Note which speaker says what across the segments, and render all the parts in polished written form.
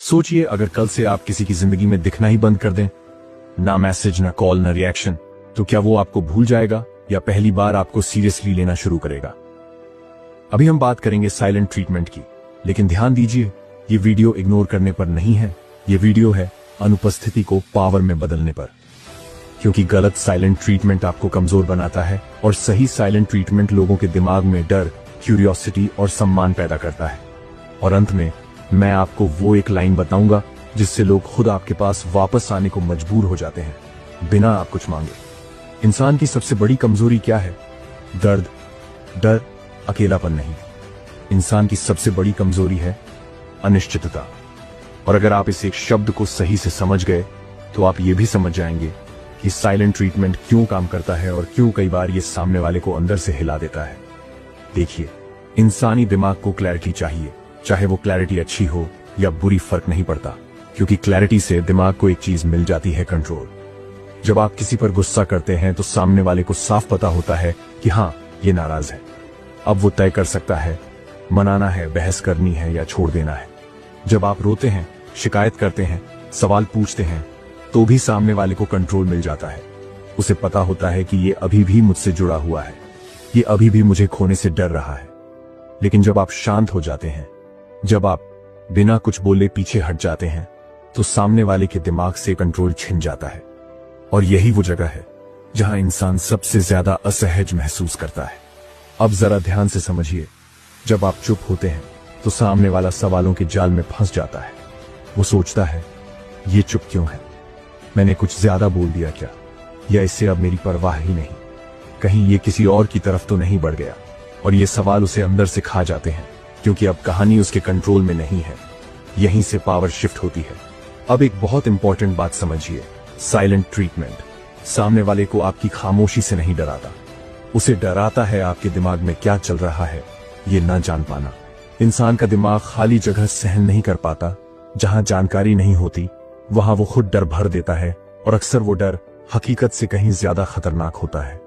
Speaker 1: सोचिए अगर कल से आप किसी की जिंदगी में दिखना ही बंद कर दें, ना मैसेज, ना कॉल, ना रिएक्शन, तो क्या वो आपको भूल जाएगा या पहली बार आपको सीरियसली लेना शुरू करेगा? अभी हम बात करेंगे साइलेंट ट्रीटमेंट की, लेकिन ध्यान दीजिए, ये वीडियो इग्नोर करने पर नहीं है। ये वीडियो है अनुपस्थिति को पावर में बदलने पर, क्योंकि गलत साइलेंट ट्रीटमेंट आपको कमजोर बनाता है और सही साइलेंट ट्रीटमेंट लोगों के दिमाग में डर, क्यूरियोसिटी और सम्मान पैदा करता है। और अंत में मैं आपको वो एक लाइन बताऊंगा जिससे लोग खुद आपके पास वापस आने को मजबूर हो जाते हैं, बिना आप कुछ मांगे। इंसान की सबसे बड़ी कमजोरी क्या है? दर्द, डर, अकेलापन नहीं। इंसान की सबसे बड़ी कमजोरी है अनिश्चितता। और अगर आप इस एक शब्द को सही से समझ गए तो आप ये भी समझ जाएंगे कि साइलेंट ट्रीटमेंट क्यों काम करता है और क्यों कई बार ये सामने वाले को अंदर से हिला देता है। देखिए, इंसानी दिमाग को क्लैरिटी चाहिए, चाहे वो क्लैरिटी अच्छी हो या बुरी, फर्क नहीं पड़ता, क्योंकि क्लैरिटी से दिमाग को एक चीज मिल जाती है, कंट्रोल। जब आप किसी पर गुस्सा करते हैं तो सामने वाले को साफ पता होता है कि हाँ, ये नाराज है। अब वो तय कर सकता है मनाना है, बहस करनी है या छोड़ देना है। जब आप रोते हैं, शिकायत करते हैं, सवाल पूछते हैं, तो भी सामने वाले को कंट्रोल मिल जाता है। उसे पता होता है कि ये अभी भी मुझसे जुड़ा हुआ है, ये अभी भी मुझे खोने से डर रहा है। लेकिन जब आप शांत हो जाते हैं, जब आप बिना कुछ बोले पीछे हट जाते हैं, तो सामने वाले के दिमाग से कंट्रोल छिन जाता है। और यही वो जगह है जहां इंसान सबसे ज्यादा असहज महसूस करता है। अब जरा ध्यान से समझिए, जब आप चुप होते हैं तो सामने वाला सवालों के जाल में फंस जाता है। वो सोचता है, ये चुप क्यों है? मैंने कुछ ज्यादा बोल दिया क्या? या इससे अब मेरी परवाह ही नहीं? कहीं ये किसी और की तरफ तो नहीं बढ़ गया? और ये सवाल उसे अंदर से खा जाते हैं, क्योंकि अब कहानी उसके कंट्रोल में नहीं है। यहीं से पावर शिफ्ट होती है। अब एक बहुत इंपॉर्टेंट बात समझिए, साइलेंट ट्रीटमेंट सामने वाले को आपकी खामोशी से नहीं डराता, उसे डराता है आपके दिमाग में क्या चल रहा है ये ना जान पाना। इंसान का दिमाग खाली जगह सहन नहीं कर पाता। जहां जानकारी नहीं होती वहां वो खुद डर भर देता है, और अक्सर वो डर हकीकत से कहीं ज्यादा खतरनाक होता है।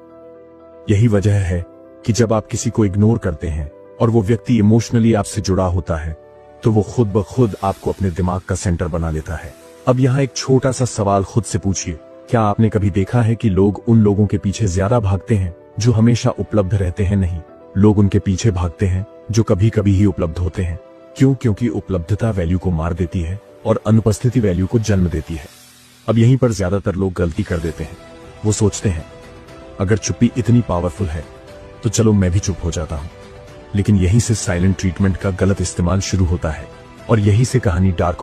Speaker 1: यही वजह है कि जब आप किसी को इग्नोर करते हैं और वो व्यक्ति इमोशनली आपसे जुड़ा होता है, तो वो खुद ब खुद आपको अपने दिमाग का सेंटर बना लेता है। अब यहाँ एक छोटा सा सवाल खुद से पूछिए, क्या आपने कभी देखा है कि लोग उन लोगों के पीछे ज्यादा भागते हैं जो हमेशा उपलब्ध रहते हैं? नहीं, लोग उनके पीछे भागते हैं जो कभी कभी ही उपलब्ध होते हैं। क्यों? क्योंकि उपलब्धता वैल्यू को मार देती है और अनुपस्थिति वैल्यू को जन्म देती है। अब यहीं पर ज्यादातर लोग गलती कर देते हैं। वो सोचते हैं, अगर चुप्पी इतनी पावरफुल है तो चलो मैं भी चुप हो जाता हूं। लेकिन यहीं से साइलेंट ट्रीटमेंट का गलत इस्तेमाल शुरू होता है, और यहीं से कहानी डार्क